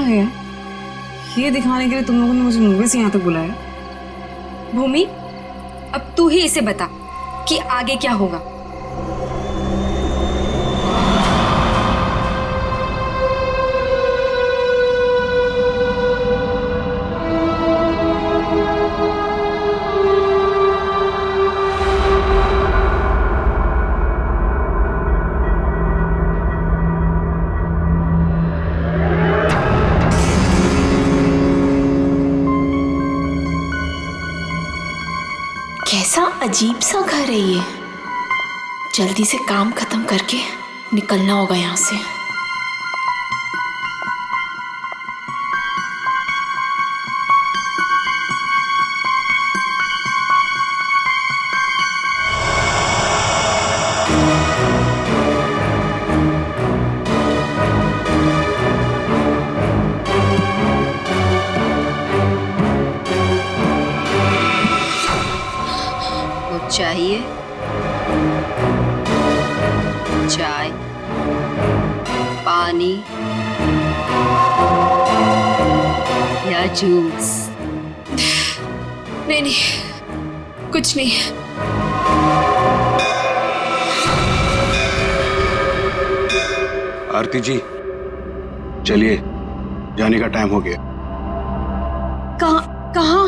है ये दिखाने के लिए तुम लोगों ने मुझे मूवी से यहाँ तक बुलाया? भूमि, अब तू ही इसे बता कि आगे क्या होगा। कैसा अजीब सा घर है ये। जल्दी से काम खत्म करके निकलना होगा यहाँ से। चाहिए चाय, पानी या जूस? नहीं नहीं, कुछ नहीं। आरती जी चलिए, जाने का टाइम हो गया। कहाँ?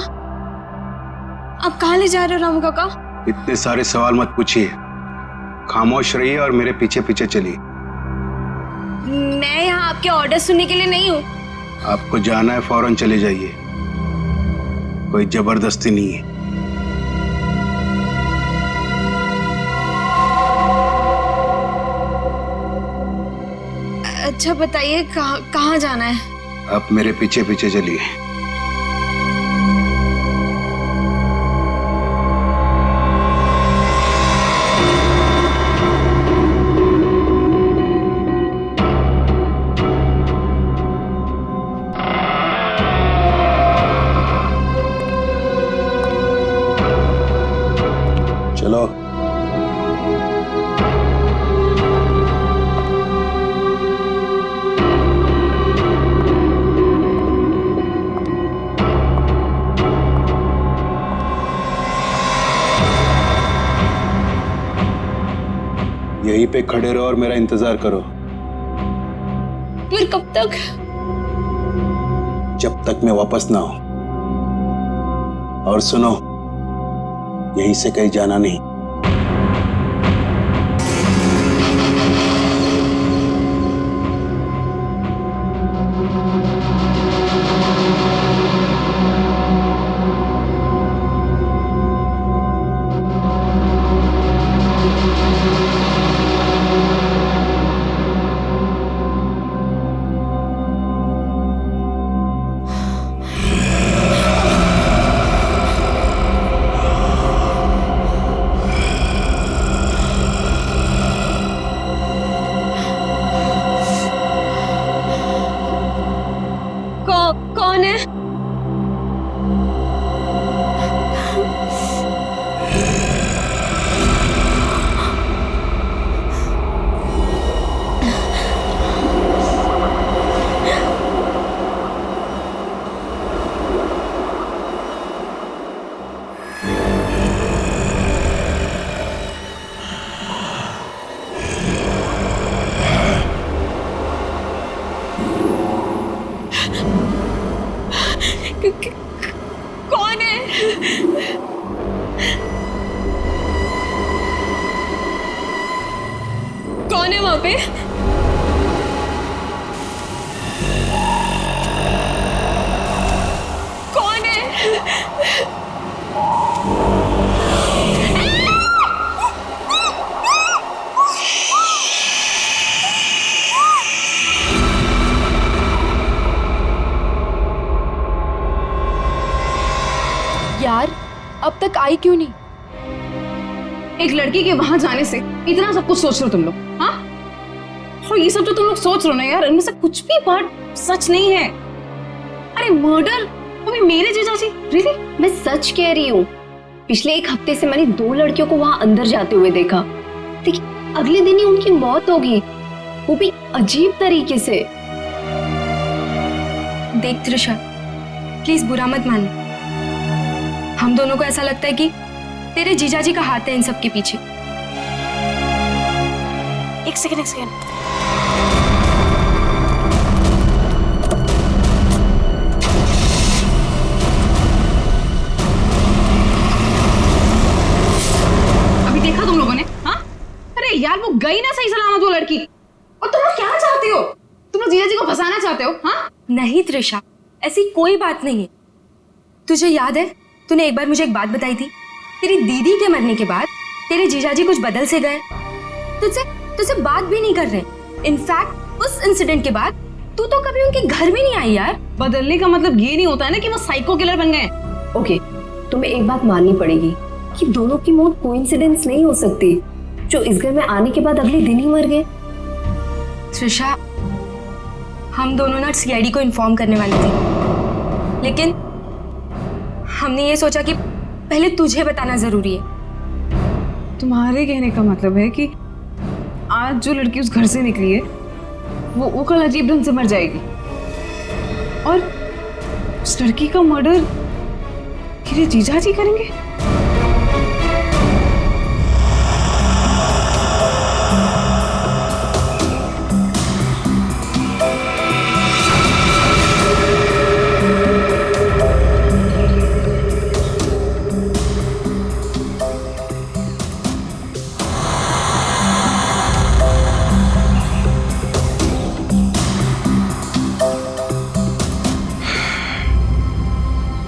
अब कहाँ ले जा रहे हो रामू काका? इतने सारे सवाल मत पूछिए, खामोश रहिए और मेरे पीछे पीछे चलिए। मैं यहाँ आपके ऑर्डर सुनने के लिए नहीं हूँ। आपको जाना है फौरन चले जाइए, कोई जबरदस्ती नहीं है। अच्छा बताइए कहाँ जाना है? आप मेरे पीछे पीछे चलिए। चलो यहीं पे खड़े रहो और मेरा इंतजार करो। फिर कब तक? जब तक मैं वापस ना आऊं। और सुनो, यहीं से कहीं जाना नहीं। कौन है? कौन है? कौन है वहां पे? कौन है? यार अब तक आई क्यों नहीं? एक लड़की के वहां जाने से इतना सब कुछ सोच रहे हो तुम लोग? हाँ, और ये सब जो तुम लोग सोच रहे हो ना यार, इनमें से कुछ भी बात सच नहीं है। अरे मर्डर, वो भी मेरे जीजाजी? रियली? मैं सच कह रही हूँ। पिछले एक हफ्ते से मैंने 2 लड़कियों को वहां अंदर जाते हुए देखा, लेकिन अगले दिन ही उनकी मौत हो गई, वो भी अजीब तरीके से। देख त्रिशा, प्लीज बुरा मत मान। हम दोनों को ऐसा लगता है कि तेरे जीजाजी का हाथ है इन सब के पीछे। एक सेकंड। अभी देखा तुम लोगों ने? हाँ, अरे यार वो गई ना सही सलामत वो लड़की। और तुम लोग क्या चाहते हो? तुम लोग जीजा जी को फंसाना चाहते हो? हाँ नहीं त्रिशा, ऐसी कोई बात नहीं है। तुझे याद है तूने एक बार मुझे एक बात बताई थी, तेरी दीदी के मरने के बाद तेरे जीजाजी कुछ बदल से गए, तुझसे बात भी नहीं कर रहे। इनफैक्ट उस इंसिडेंट के बाद तू तो कभी उनके घर भी नहीं आई यार। बदलने का मतलब ये नहीं होता है ना कि वो साइको किलर बन गए। ओके, तुम्हें एक बात माननी पड़ेगी कि दोनों की मौत कोइंसिडेंस नहीं हो सकती, जो इस घर में आने के बाद अगले दिन ही मर गए। त्रिशा, हम दोनों ना सीआईडी को इन्फॉर्म करने वाले थे, लेकिन हमने ये सोचा कि पहले तुझे बताना जरूरी है। तुम्हारे कहने का मतलब है कि आज जो लड़की उस घर से निकली है वो कल अजीब ढंग से मर जाएगी, और उस लड़की का मर्डर मेरे जीजा जी करेंगे?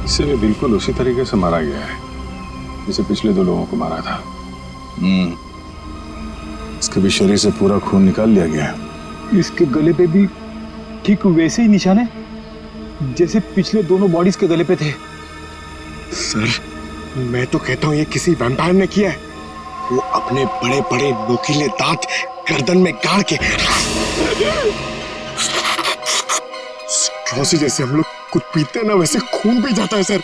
इसे भी बिल्कुल उसी तरीके से मारा गया है जैसे पिछले 2 लोगों को मारा था। इसके भी शरीर से पूरा खून निकाल लिया गया है। इसके गले पे भी ठीक वैसे ही निशान है जैसे पिछले दोनों बॉडीज के गले पे थे। सर, मैं तो कहता हूँ ये किसी वैम्पायर ने किया है। वो अपने बड़े बड़े नुकीले दांत गर्दन में गाड़ के स्ट्रॉ से जैसे हम लोग कुछ पीते हैं ना वैसे खून पी जाता है सर।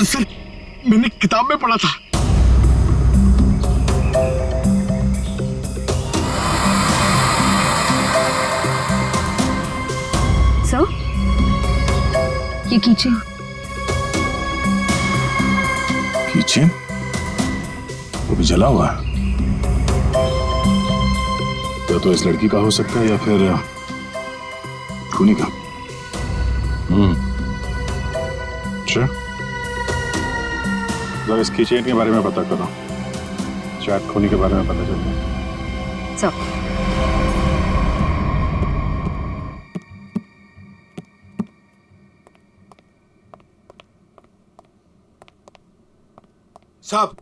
सर, मैंने किताब में पढ़ा था। सर, ये कीचेन। कीचेन? वो भी जला हुआ है। या तो इस लड़की का हो सकता है या फिर खूनी का। अच्छा, जरा इस कीचेन के बारे में पता करो, शायद खूनी के बारे में पता चल जाए। सर,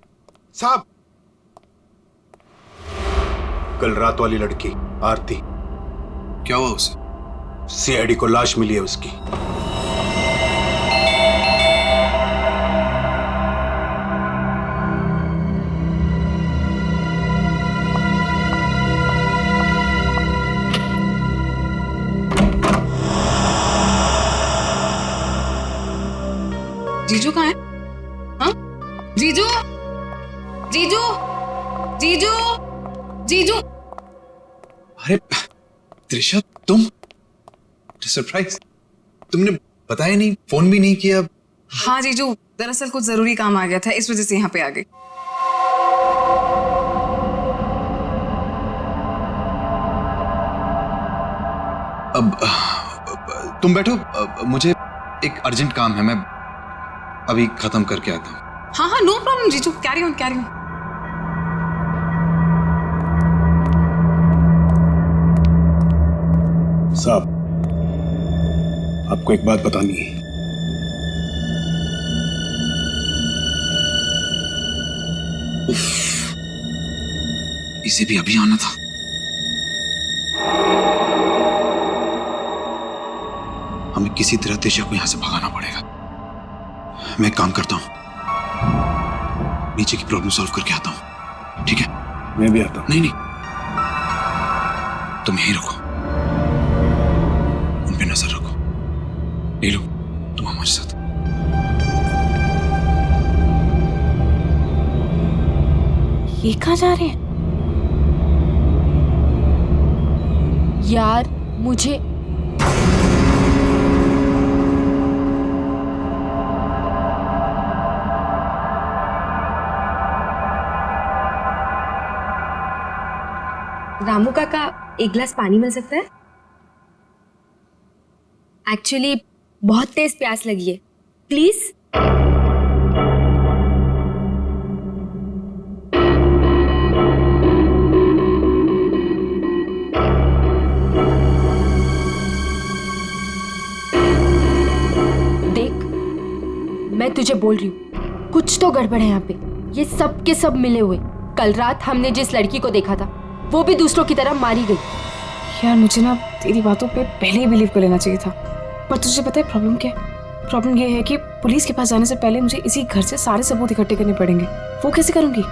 साहब, कल रात वाली लड़की आरती, क्या हुआ उसे? सीआईडी को लाश मिली है उसकी। जीजू कहाँ है? हाँ? जीजू, जीजू, जीजू, जीजू। अरे त्रिशा, तुम? सरप्राइज, तुमने बताया नहीं, फोन भी नहीं किया। हाँ जीजू, दरअसल कुछ जरूरी काम आ गया था, इस वजह से यहाँ पे आ गई। अब तुम बैठो, मुझे एक अर्जेंट काम है, मैं अभी खत्म करके आता हूँ। हाँ हाँ, नो प्रॉब्लम जीजू, कैरी ऑन कैरी ऑन। साहब, आपको एक बात बतानी है। इसे भी अभी आना था। हमें किसी तरह त्रिशा को यहां से भगाना पड़ेगा। मैं एक काम करता हूं, नीचे की प्रॉब्लम सॉल्व करके आता हूं, ठीक है? मैं भी आता हूं। नहीं, तुम यहीं रुको, उन पे नजर रखो। नीलू, तुम हमारे साथ। ये कहाँ जा रहे हैं? यार, मुझे रामू काका, एक गिलास पानी मिल सकता है? एक्चुअली बहुत तेज प्यास लगी है, प्लीज। देख, मैं तुझे बोल रही हूँ, कुछ तो गड़बड़ है यहाँ पे। ये सब के सब मिले हुए। कल रात हमने जिस लड़की को देखा था वो भी दूसरों की तरह मारी गई। यार मुझे ना तेरी बातों पे पहले ही बिलीव कर लेना चाहिए था, पर तुझे पता है प्रॉब्लम क्या है? प्रॉब्लम ये है कि पुलिस के पास जाने से पहले मुझे इसी घर से सारे सबूत इकट्ठे करने पड़ेंगे। वो कैसे करूंगी?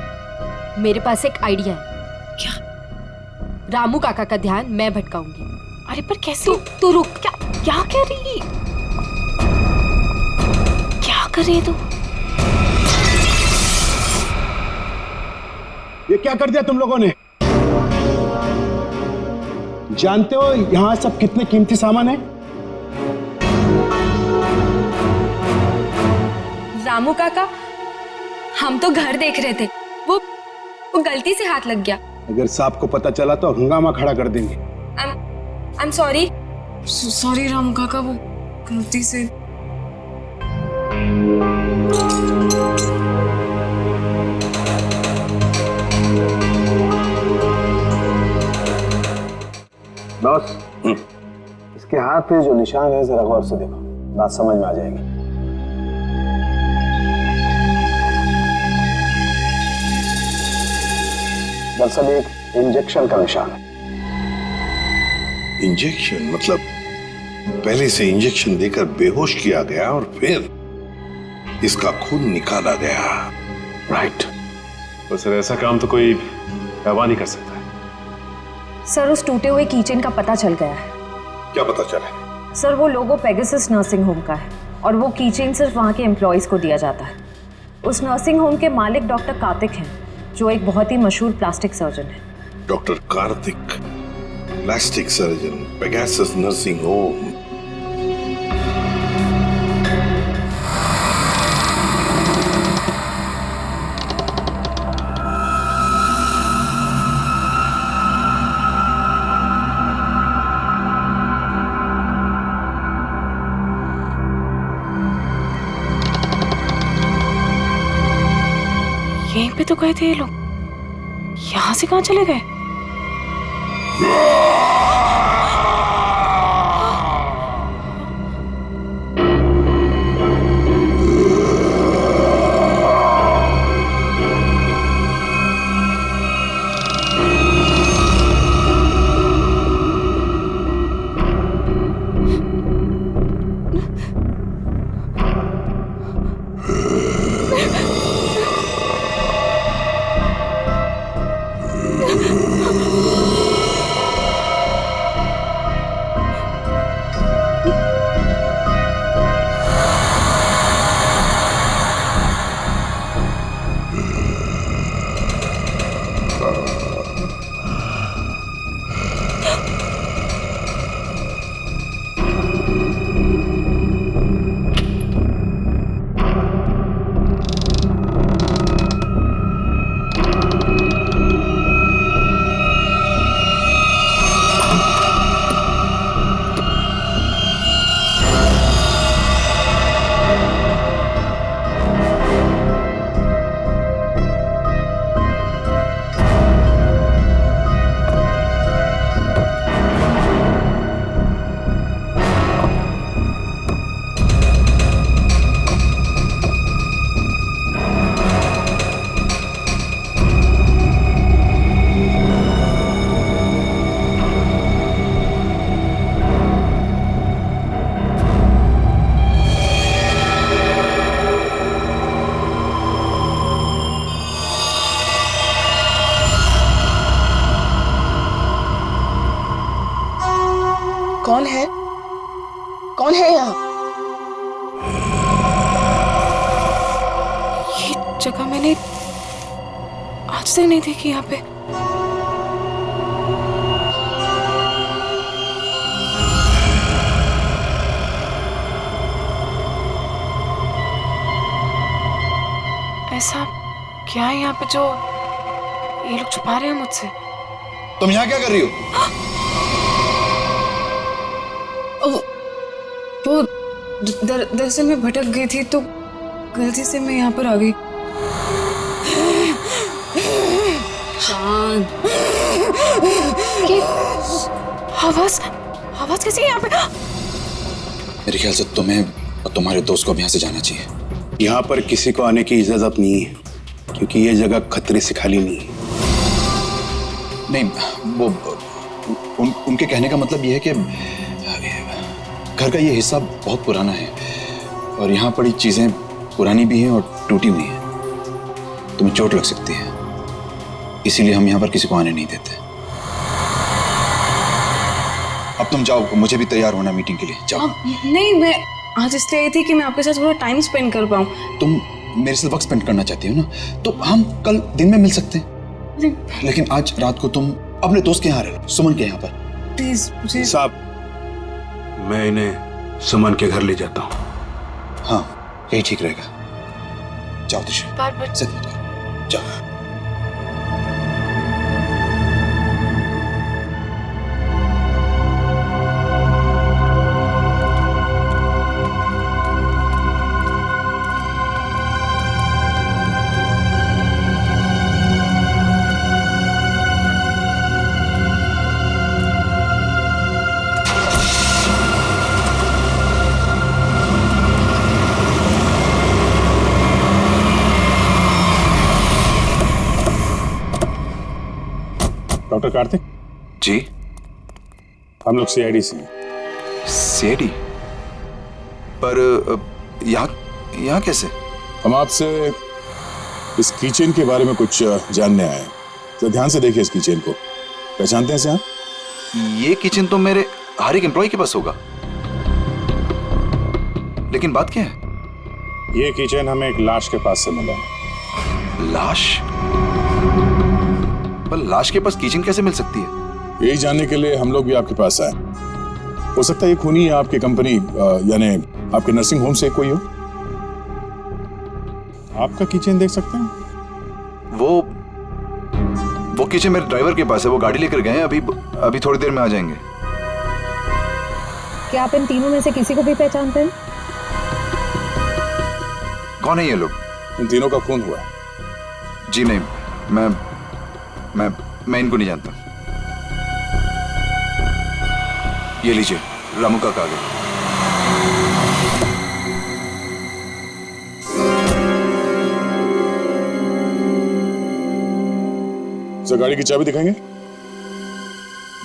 मेरे पास एक आइडिया है। क्या? रामू काका का ध्यान मैं भटकाऊंगी। अरे पर कैसे? तू रुक। क्या कर रही? क्या कर रही है तू? ये क्या कर दिया तुम लोगों ने? जानते हो यहां सब कितने कीमती सामान है? रामू काका, हम तो घर देख रहे थे, वो गलती से हाथ लग गया। अगर साहब को पता चला तो हंगामा खड़ा कर देंगे। I am sorry. Sorry Ramu काका, वो गलती से। बॉस, इसके हाथ पे जो निशान है जरा गौर से देखो, बात समझ में आ जाएगी। दरअसल एक इंजेक्शन का निशान है। इंजेक्शन? मतलब पहले से इंजेक्शन देकर बेहोश किया गया और फिर इसका खून निकाला गया। राइट। तो सर ऐसा काम तो कोई दवा नहीं कर सकता। सर, उस टूटे हुए कीचेन का पता चल गया है। क्या पता चला? सर, वो लोगो पेगासस नर्सिंग होम का है और वो कीचेन सिर्फ वहाँ के एम्प्लॉयज को दिया जाता है। उस नर्सिंग होम के मालिक डॉक्टर कार्तिक हैं, जो एक बहुत ही मशहूर प्लास्टिक सर्जन है। Doctor Kartik, plastic surgeon, Pegasus nursing home. यहीं पे तो गए थे ये लोग, यहाँ से कहाँ चले गए? कौन है? कौन है यहाँ? ये जगह मैंने आज तक नहीं देखी यहाँ पे। क्या है यहाँ पे जो ये लोग छुपा रहे हैं मुझसे? तुम यहाँ क्या कर रही हो? वो दरअसल मैं भटक गई थी तो गलती से मैं यहाँ पर आ गई। शांत। आवाज कैसी है यहाँ पे? मेरे ख्याल से तुम्हें और तुम्हारे दोस्त को अब यहाँ से जाना चाहिए। यहाँ पर किसी को आने की इजाजत नहीं है क्योंकि ये जगह खतरे से खाली नहीं है। नहीं, वो उनके कहने का मतलब ये है कि घर का ये हिस्सा बहुत पुराना है और यहाँ पड़ी चीजें पुरानी भी हैं और टूटी हुई हैं। तुम्हें चोट लग सकती है, इसीलिए हम यहाँ पर किसी को आने नहीं देते। अब तुम जाओ, मुझे भी तैयार होना मीटिंग के लिए। जाओ। नहीं, मैं आज इसलिए आई थी कि मैं आपके साथ थोड़ा टाइम स्पेंड कर पाऊँ। तुम मेरे साथ वक्त स्पेंड करना चाहती हो ना, तो हम कल दिन में मिल सकते हैं। लेकिन आज रात को तुम अपने दोस्त के यहाँ रह लो, सुमन के यहाँ पर। प्लीज मुझे। साहब, मैं इन्हें सुमन के घर ले जाता हूँ। हाँ, यही ठीक रहेगा। जाओ दिशा, जिद मत करो, जाओ। डॉक्टर कार्तिक जी, हम लोग सीआईडी से हैं। सीआईडी? पर यहाँ कैसे? हम आपसे इस कीचेन के बारे में कुछ जानने आए हैं। तो ध्यान से देखिए इस कीचेन को, पहचानते हैं इसे आप? ये किचन तो मेरे हर एक एम्प्लॉय के पास होगा, लेकिन बात क्या है? ये कीचेन हमें एक लाश के पास से मिला है। लाश? पर लाश के पास किचन कैसे मिल सकती है? यही जानने के लिए हम लोग भी आपके पास आए। हो सकता है ये खूनी है आपकी कंपनी यानी आपके नर्सिंग होम से कोई हो। आपका किचन देख सकते हैं? वो किचन मेरे ड्राइवर के पास है, वो गाड़ी लेकर गए हैं, अभी थोड़ी देर में आ जाएंगे। क्या आप इन तीनों में से किसी को भी पहचानते हैं? कौन है ये लोग? इन तीनों का खून हुआ। जी नहीं, मैं इनको नहीं जानता। ये लीजिए, रामू का कागज। सर, गाड़ी की चाबी दिखाएंगे?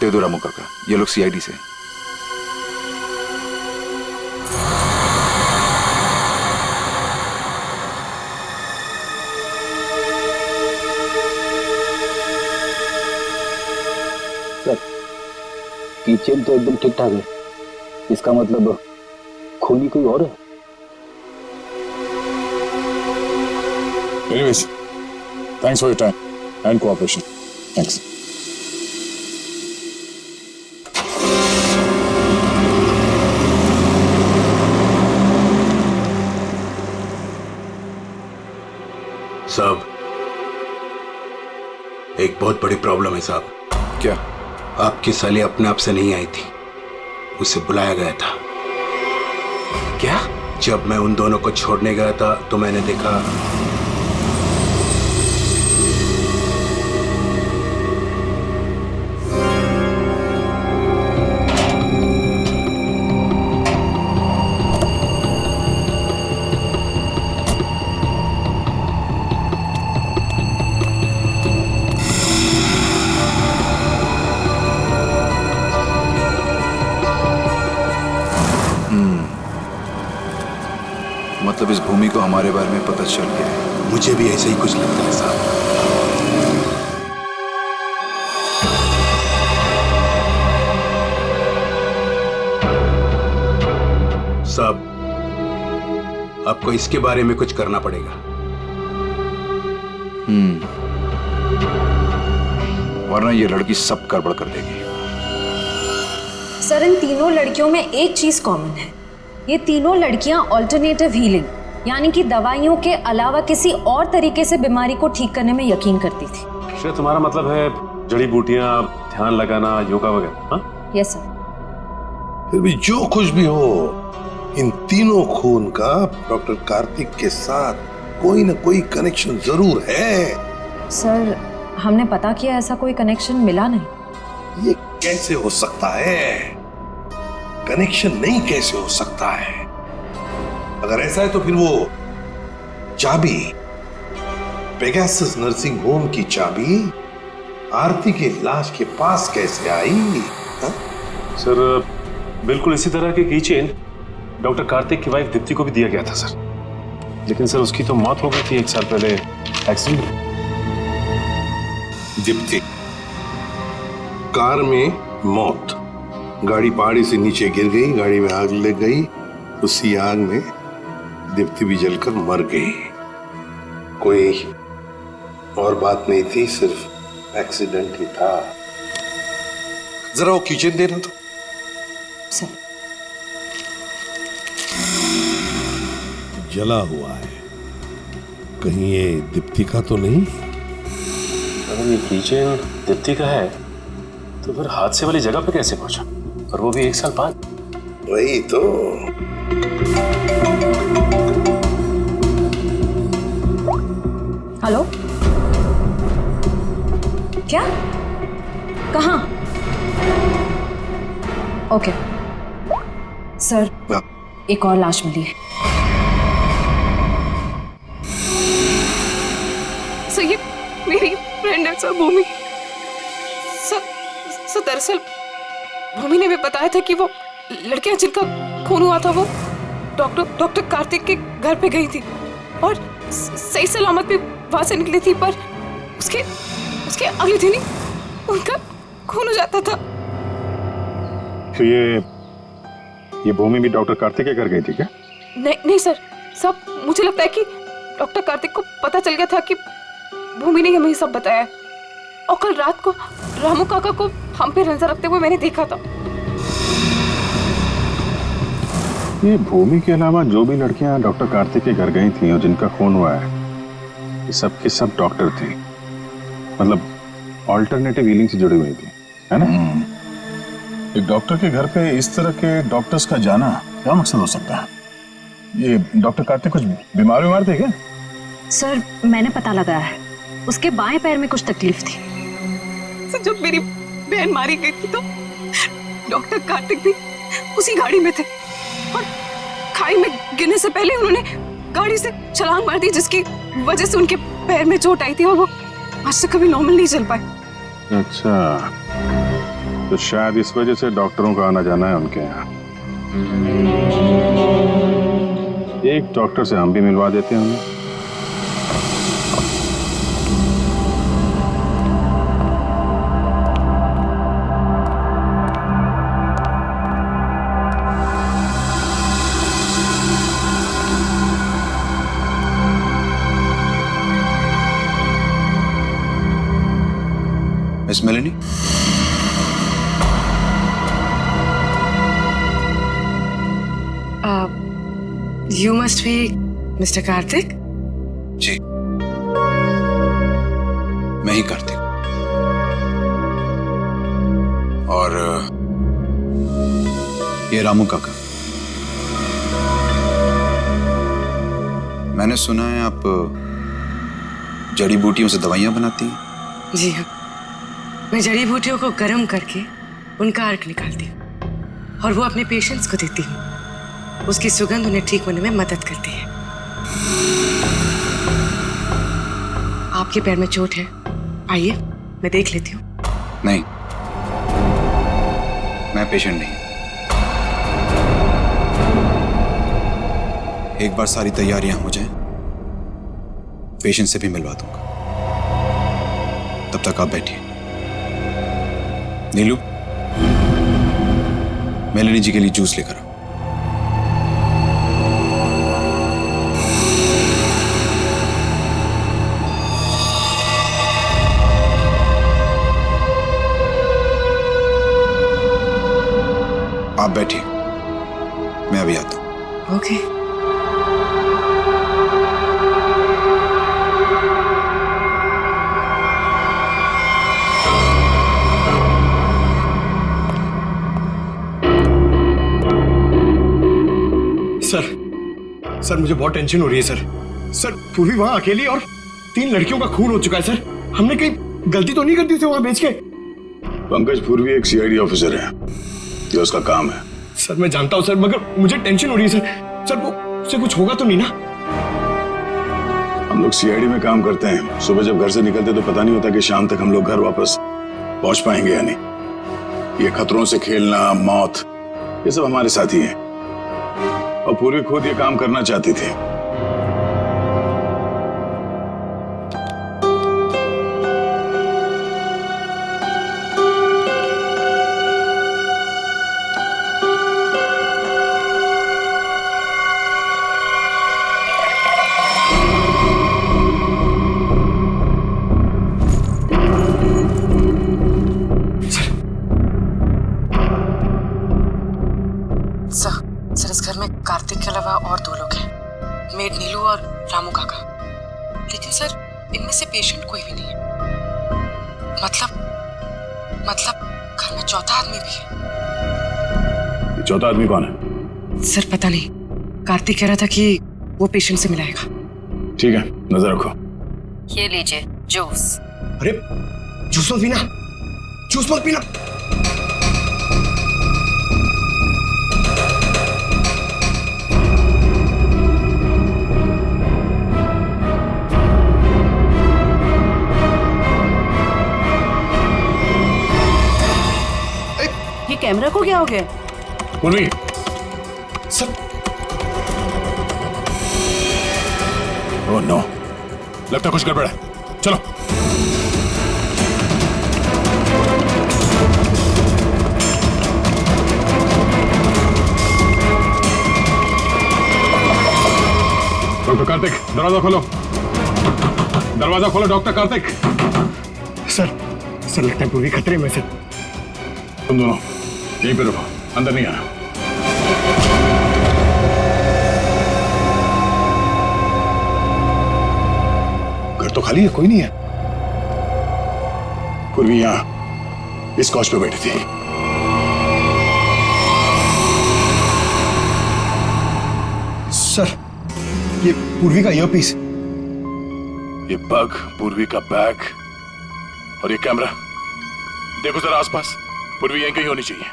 दे दो रामू काका, ये लोग सीआईडी से। किचन तो एकदम ठीक ठाक है, इसका मतलब खूनी कोई और है। Anyways, thanks for your time and cooperation. Thanks. साहब, एक बहुत बड़ी प्रॉब्लम है साहब। क्या? आपकी साली अपने आप से नहीं आई थी, उसे बुलाया गया था। क्या? जब मैं उन दोनों को छोड़ने गया था तो मैंने देखा मतलब इस भूमि को हमारे बारे में पता चल गया है। मुझे भी ऐसा ही कुछ लगता है साहब। साहब, आपको इसके बारे में कुछ करना पड़ेगा। वरना ये लड़की सब गड़बड़ कर देगी। सर, इन तीनों लड़कियों में एक चीज कॉमन है, ये तीनों लड़कियां ऑल्टरनेटिव हीलिंग यानी कि दवाइयों के अलावा किसी और तरीके से बीमारी को ठीक करने में यकीन करती थी। श्रेया, तुम्हारा मतलब है जड़ी बूटियां, ध्यान लगाना, योगा वगैरह? हाँ? Yes sir. फिर भी जो कुछ भी हो, इन तीनों खून का डॉक्टर कार्तिक के साथ कोई ना कोई कनेक्शन जरूर है। सर, हमने पता किया, ऐसा कोई कनेक्शन मिला नहीं। ये कैसे हो सकता है? कनेक्शन नहीं कैसे हो सकता है? अगर ऐसा है तो फिर वो चाबी, पेगासस नर्सिंग होम की चाबी आरती की लाश के पास कैसे आई? सर, बिल्कुल इसी तरह की कीचेन डॉक्टर कार्तिक की वाइफ दीप्ति को भी दिया गया था सर। लेकिन सर उसकी तो मौत हो गई थी 1 साल पहले एक्सीडेंट में। दीप्ति, कार में मौत, गाड़ी पहाड़ी से नीचे गिर गई, गाड़ी में आग लग गई, उसी आग में दीप्ति भी जलकर मर गई। कोई और बात नहीं थी, सिर्फ एक्सीडेंट ही था। जरा वो किचन देना तो। सर, जला हुआ है, कहीं ये दीप्ति का तो नहीं? अगर ये कीचेन दीप्ति का है तो फिर हादसे वाली जगह पे कैसे पहुंचा, और वो भी 1 साल बाद? वही तो। हेलो, क्या? कहाँ? ओके सर, एक और लाश मिली है। सर, ये मेरी फ्रेंड है सर, भूमि। सर दरअसल भूमि ने भी बताया था कि वो लड़कियां जिनका खून हुआ था वो डॉक्टर कार्तिक के घर पे गई थी और सही सलामत भी वहां से निकली थी, पर उसके अगले दिन ही उनका खून हो जाता था। तो ये भूमि भी डॉक्टर कार्तिक के घर गई थी क्या? नहीं सर, सब मुझे लगता है कि डॉक्टर कार्तिक को पता चल गया था कि भूमि ने हमें सब बताया, और कल रात को रामू काका को हम पे नजर रखते हुए मैंने देखा था। ये भूमि के अलावा जो भी लड़कियां डॉक्टर कार्तिक के घर गई थी और जिनका खून हुआ है, ये सब के सब डॉक्टर थे, मतलब ऑल्टरनेटिव हीलिंग से जुड़ी हुई थी, है ना? एक डॉक्टर के घर पे इस तरह के डॉक्टर्स का जाना क्या मकसद हो सकता है? ये डॉक्टर कार्तिक कुछ बीमार थे क्या? सर, मैंने पता लगाया है, उसके बाएं पैर में कुछ तकलीफ थी। सर, जब मेरी बहन मारी गई थी तो डॉक्टर कार्तिक भी उसी गाड़ी में थे, और खाई में गिरने से पहले उन्होंने गाड़ी से छलांग मार दी, जिसकी वजह से उनके पैर में चोट आई थी और वो आज तक कभी नॉर्मल नहीं चल पाए। अच्छा, तो शायद इस वजह से डॉक्टरों का आना जाना है उनके यहाँ। एक डॉक्टर से हम भी मिलवा देते हैं उन्हें। Miss Melanie, You must be Mr. Kartik? जी, मैं ही कार्तिक। और ये रामू काका। मैंने सुना है आप जड़ी बूटियों से दवाइयां बनाती हैं। जी हाँ, मैं जड़ी बूटियों को गर्म करके उनका अर्क निकालती हूँ और वो अपने पेशेंट्स को देती हूँ। उसकी सुगंध उन्हें ठीक होने में मदद करती है। आपके पैर में चोट है, आइए मैं देख लेती हूँ। नहीं, मैं पेशेंट नहीं। एक बार सारी तैयारियां हो जाएं, पेशेंट से भी मिलवा दूंगा। तब तक आप बैठिए। नीलू, मेलेनी जी के लिए जूस लेकर आओ। आप बैठिए, मैं अभी आता हूं। ओके। सर मुझे बहुत टेंशन हो रही है सर पूर्वी वहां अकेली और 3 लड़कियों का खून हो चुका है सर। हमने कहीं गलती तो नहीं कर दी उसे वहां बेच के? पंकज पूर्वी एक सीआईडी ऑफिसर है, ये उसका काम है। सर मैं जानता हूं सर, मगर मुझे टेंशन हो रही है सर वो उससे कुछ होगा तो नहीं ना? हम लोग सीआईडी में काम करते हैं, सुबह जब घर से निकलते तो पता नहीं होता कि शाम तक हम लोग घर वापस पहुंच पाएंगे या नहीं। ये खतरों से खेलना, मौत, ये सब हमारे साथी हैं और पूर्वी खुद ये काम करना चाहती थी। सर इस घर में कार्तिक के अलावा और 2 लोग हैं, मेड नीलू और रामू काका। लेकिन सर इनमें से पेशेंट कोई भी नहीं है। मतलब घर में चौथा आदमी भी है। ये चौथा आदमी कौन है? सर पता नहीं, कार्तिक कह रहा था कि वो पेशेंट से मिलाएगा। ठीक है, नजर रखो। ये लीजिए जूस। अरे जूस मत पीना, जूस मत पीना। ये कैमरा को क्या हो गया? पूर्वी, सर ओह नो, लगता कुछ गड़बड़ है। चलो। डॉक्टर कार्तिक, दरवाजा खोलो। दरवाजा खोलो डॉक्टर कार्तिक। सर लगता है पूरी खतरे में सर। तुम दोनों यहीं पे रुको, अंदर नहीं आना। घर तो खाली है, कोई नहीं है। पूर्वी यहां इस कॉच पे बैठी थी। सर ये पूर्वी का ईयरपीस, ये बग, पूर्वी का बैग और ये कैमरा। देखो जरा आसपास, पूर्वी यहीं कहीं होनी चाहिए।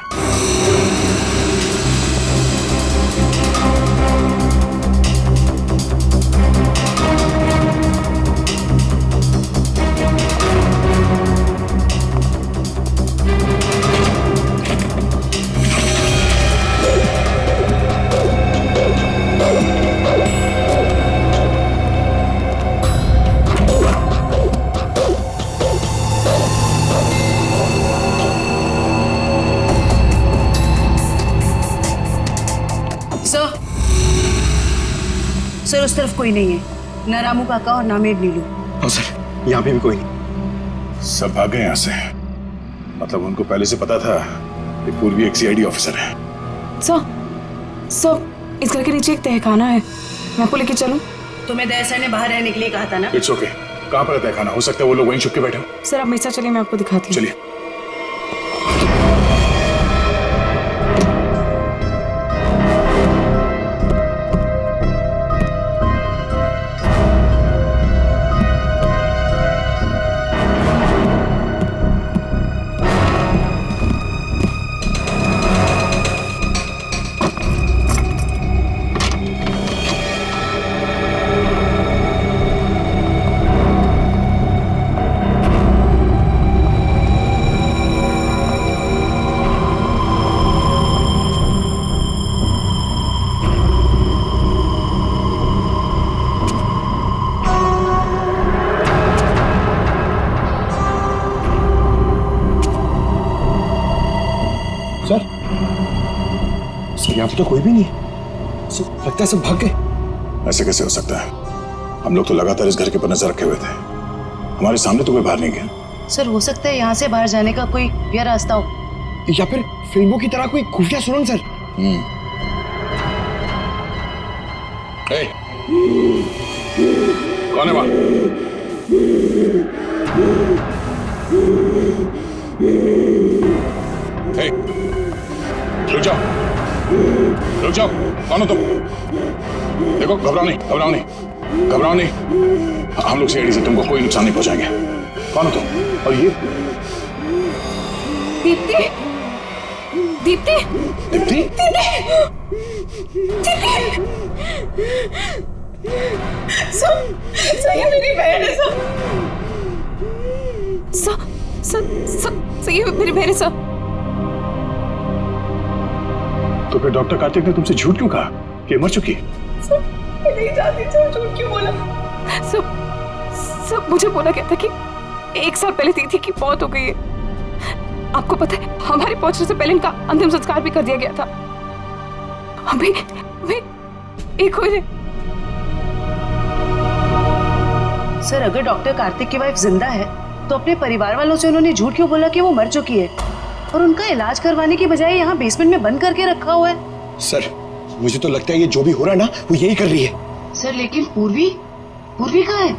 सर उस तरफ कोई नहीं है, न रामू काका और ना मेड नीलू। हाँ सर, यहाँ पे भी कोई नहीं। सब भाग गए यहाँ से। मतलब उनको पहले से पता था कि पूर्वी एक सीआईडी ऑफिसर है। सर इस घर के नीचे एक तहखाना है, मैं आपको लेके चलूं? तुम्हें दया सर ने बाहर रहने के लिए कहा था ना? It's okay. कहाँ पर है तहखाना? हो सकता है वो लोग वहीं छुप के बैठे हो। सर आप मेरे साथ चलिए, मैं आपको दिखाती हूँ। चलिए। सर यहाँ पे तो कोई भी नहीं है। सर लगता है सब भाग गए। ऐसे कैसे हो सकता है? हम लोग तो लगातार इस घर के ऊपर नजर रखे हुए थे, हमारे सामने तो कोई बाहर नहीं गया। सर हो सकता है यहाँ से बाहर जाने का कोई भी रास्ता हो, या फिर फिल्मों की तरह कोई खुफिया सुरंग सर। कौन है वहां? रुक जाओ। रुक जाओ, कौन हो तुम? देखो, घबराओ नहीं, घबराओ नहीं, घबराओ नहीं। हम लोग सीआईडी से तुमको कोई नुकसान नहीं पहुंचाएंगे। कौन हो तुम? और ये दीप्ति, दीप्ति, दीप्ति, सब ये मेरी बहन है। सब ये मेरी बहन है। सब तो फिर डॉक्टर कार्तिक ने तुमसे झूठ क्यों कहा कि मर चुकी है? मैं नहीं जानती झूठ क्यों बोला। सब मुझे बोला गया था कि 1 साल पहले दीदी की मौत हो गई है। आपको पता है, हमारे पहुंचने से पहले इनका अंतिम संस्कार भी कर दिया गया था। अभी एक हो रहे। सर, अगर डॉक्टर कार्तिक की वाइफ जिंदा है तो अपने परिवार वालों से उन्होंने झूठ क्यों बोला कि वो मर चुकी है और उनका इलाज करवाने की बजाय यहाँ बेसमेंट में बंद करके रखा हुआ है? सर, मुझे तो लगता है ये जो भी हो रहा है ना, वो यही कर रही है। सर, लेकिन पूर्वी कहाँ है?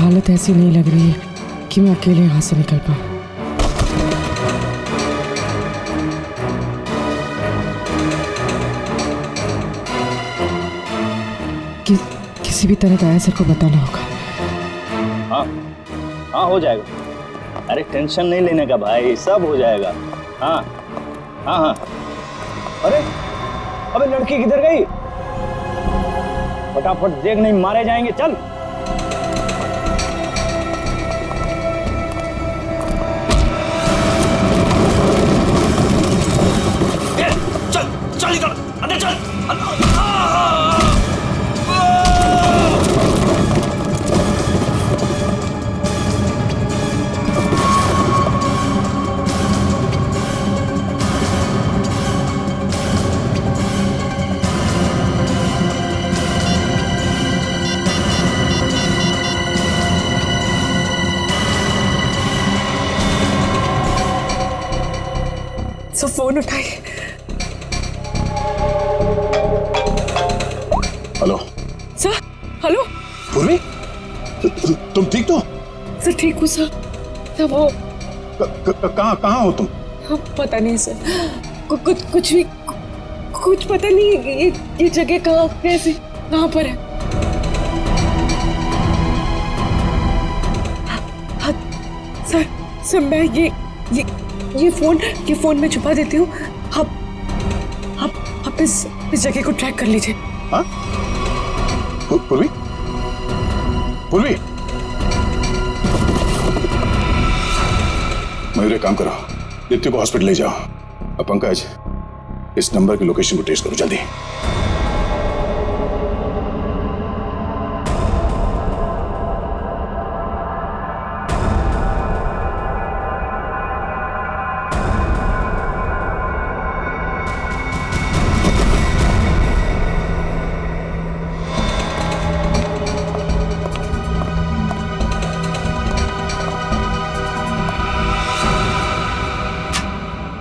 हालत ऐसी नहीं लग रही है कि मैं अकेले यहाँ से निकल पाऊँ। किसी भी तरह दया सर को बताना होगा। हाँ हाँ, हो जाएगा। अरे टेंशन नहीं लेने का भाई, सब हो जाएगा। हाँ हाँ हाँ। अरे अबे लड़की किधर गई? फटाफट देख, नहीं मारे जाएंगे। चल फोन उठाइए। Hello sir. हेलो पूर्वी, तुम ठीक तो? सर ठीक हूँ सर। सर वो कहाँ हो तुम? पता नहीं सर, कुछ पता नहीं। ये जगह कहाँ, कैसे, कहाँ पर है? सर मैं ये फोन में छुपा देती हूँ। आप इस जगह को ट्रैक कर लीजिए। हाँ? पूर्वी, मयूर, एक काम करो, दीप्ति को हॉस्पिटल ले जाओ। अब पंकज, इस नंबर की लोकेशन को ट्रेस करो जल्दी।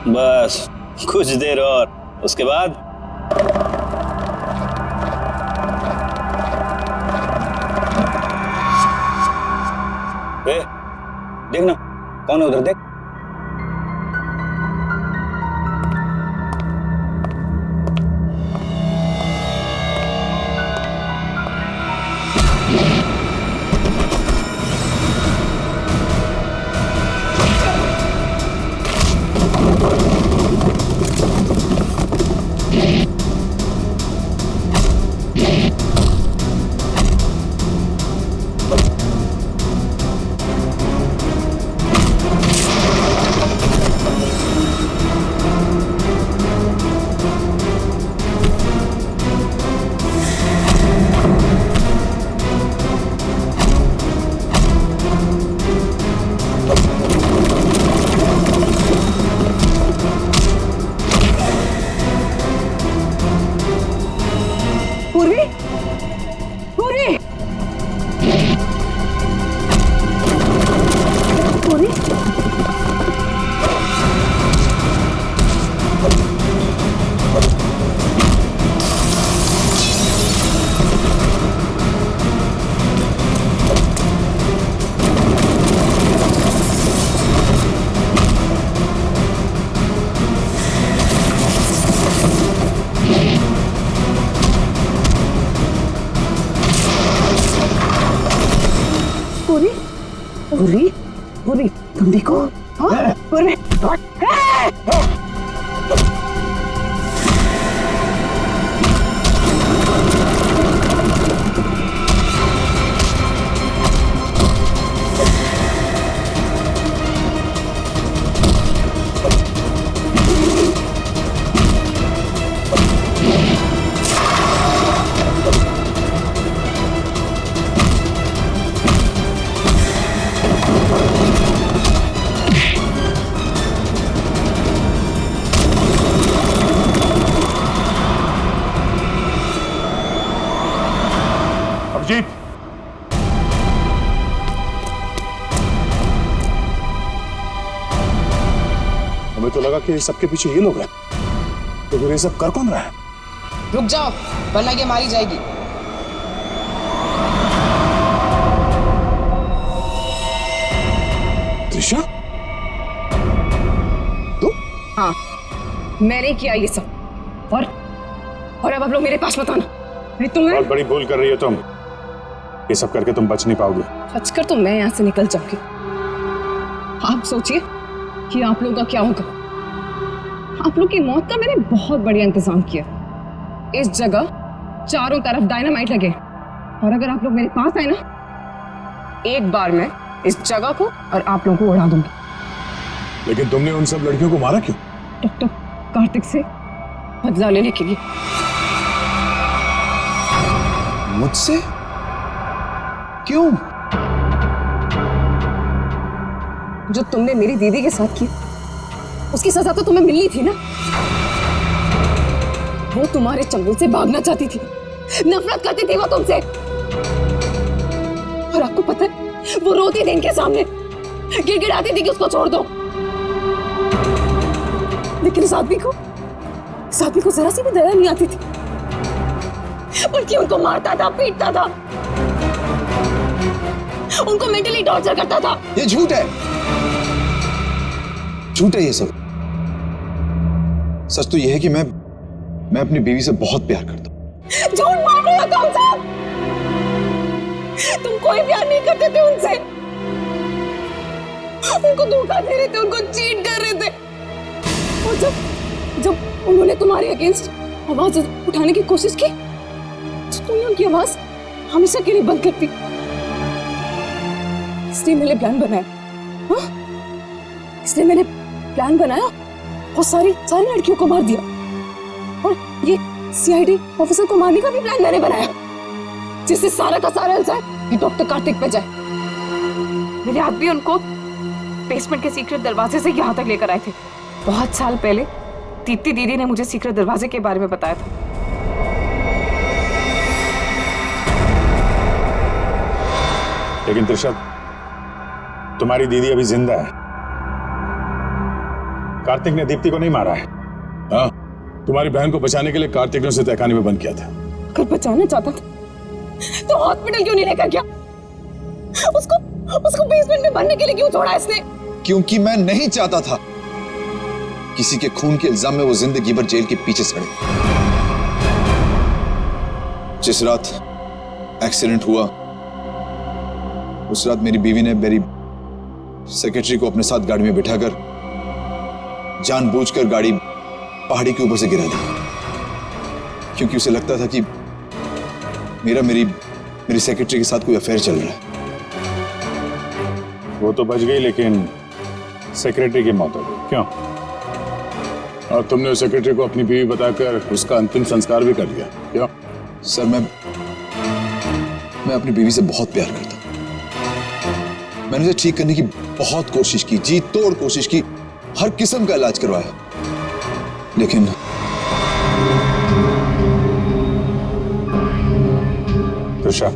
बस कुछ देर और, उसके बाद देख ना कौन है उधर, देख। पूरी तुम देखो। हाँ पूरी अभिजीत, हमें तो लगा कि सबके पीछे ये लोग हैं, तो फिर ये सब कर कौन रहा है? रुक जाओ वरना ये मारी जाएगी। त्रिशा, हाँ मैंने किया ये सब, और अब आप लोग मेरे पास मत आना। तुम्हें बहुत बड़ी भूल कर रही हो तुम। ये सब करके तुम बच नहीं पाओगे। बचकर तो मैं यहाँ से निकल जाऊंगी। आप सोचिए कि आप लोगों का क्या होगा। आप लोग की मौत का मैंने बहुत बढ़िया इंतजाम किया। इस जगह चारों तरफ डायनामाइट लगे, और अगर आप लोग मेरे पास आए ना, एक बार मैं इस जगह को और आप लोगों को उड़ा दूंगी। लेकिन तुमने उन सब लड़कियों को मारा क्यों? डॉक्टर कार्तिक से बदला लेने के लिए। मुझसे? क्यों? जो तुमने मेरी दीदी के साथ की, उसकी सजा तो तुम्हें मिलनी थी ना। वो तुम्हारे चंगुल से भागना चाहती थी, नफरत करती थी वो तुमसे। और आपको पता है, वो रोती थी इनके सामने, गिड़गिड़ाती थी कि उसको छोड़ दो। लेकिन उस आदमी को जरा सी भी दया नहीं आती थी, बल्कि उनको मारता था, पीटता था, उनको मेंटली टॉर्चर करता था। ये झूठ है, झूठ है ये सब। सच तो ये है कि मैं अपनी बीवी से बहुत प्यार करता हूँ। झूठ मार रहे हो तुम सब। तुम कोई प्यार नहीं करते थे उनसे, उनको धोखा दे रहे थे, उनको चीट कर रहे थे। और जब उन्होंने तुम्हारे अगेंस्ट आवाज उठाने की कोशिश की, तो तुमने उनकी आवाज हमेशा के लिए बंद कर दी। इसलिए मैंने प्लान बनाया। हाँ? इसलिए मैंने प्लान बनाया और सारी लड़कियों को मार दिया, और ये सीआईडी ऑफिसर को मारने का भी प्लान मैंने बनाया, जिससे सारा का सारा इल्जाम डॉक्टर कार्तिक पे जाए। मेरे आदमी उनको बेसमेंट के सीक्रेट दरवाजे से यहाँ तक लेकर आए थे। बहुत साल पहले दीप्ति दीदी ने मुझे सीक्रेट दरवाजे के बारे में बताया था। लेकिन त्रिशा, तुम्हारी दीदी अभी जिंदा है। कार्तिक ने दीप्ति को नहीं मारा है। हाँ, तुम्हारी बहन को बचाने के लिए कार्तिक ने उसे तहखाने में बंद किया था। अगर बचाना चाहता था तो हॉस्पिटल क्यों नहीं लेकर गया? उसको बेसमेंट मरने के लिए क्यों छोड़ा इसने? क्योंकि मैं नहीं चाहता था किसी के खून के इल्जाम में वो जिंदगी भर जेल के पीछे सड़े। जिस रात एक्सीडेंट हुआ उस रात मेरी बीवी ने मेरी सेक्रेटरी को अपने साथ गाड़ी में बिठाकर जानबूझकर गाड़ी पहाड़ी के ऊपर से गिरा दी, क्योंकि उसे लगता था कि मेरी सेक्रेटरी के साथ कोई अफेयर चल रहा है। वो तो बच गई, लेकिन सेक्रेटरी की मौत हो गई। क्यों? और तुमने उस सेक्रेटरी को अपनी बीवी बताकर उसका अंतिम संस्कार भी कर दिया, क्यों? सर मैं अपनी बीवी से बहुत प्यार करता हूं। मैंने उसे ठीक करने की बहुत कोशिश की, जी तोड़ कोशिश की, हर किस्म का इलाज करवाया, लेकिन तुषा,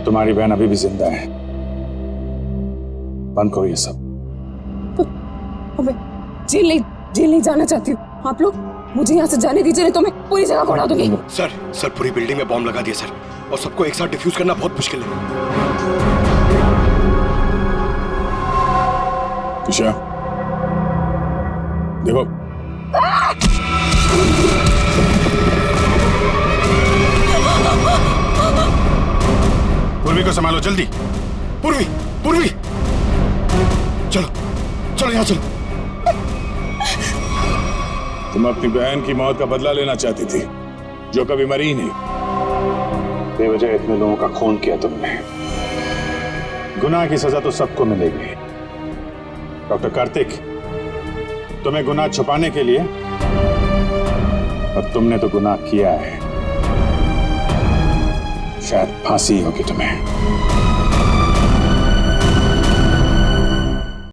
तुम्हारी बहन अभी भी जिंदा है। बंद करो ये सब। मैं जेल नहीं जाना चाहती हूँ। आप लोग मुझे यहाँ से जाने दीजिए, नहीं तो मैं पूरी जगह को उड़ा दूंगी। सर पूरी बिल्डिंग में बॉम्ब लगा दिया सर, और सबको एक साथ डिफ्यूज करना बहुत मुश्किल है। तुषा, देखो, पूर्वी को संभालो जल्दी। पूर्वी चलो यहाँ चलो। तुम अपनी बहन की मौत का बदला लेना चाहती थी, जो कभी मरी ही नहीं। बेवजह इतने लोगों का खून किया तुमने। गुनाह की सजा तो सबको मिलेगी। डॉक्टर कार्तिक, तुम्हें गुनाह छुपाने के लिए, और तुमने तो गुनाह किया है। शायद फांसी होगी तुम्हें।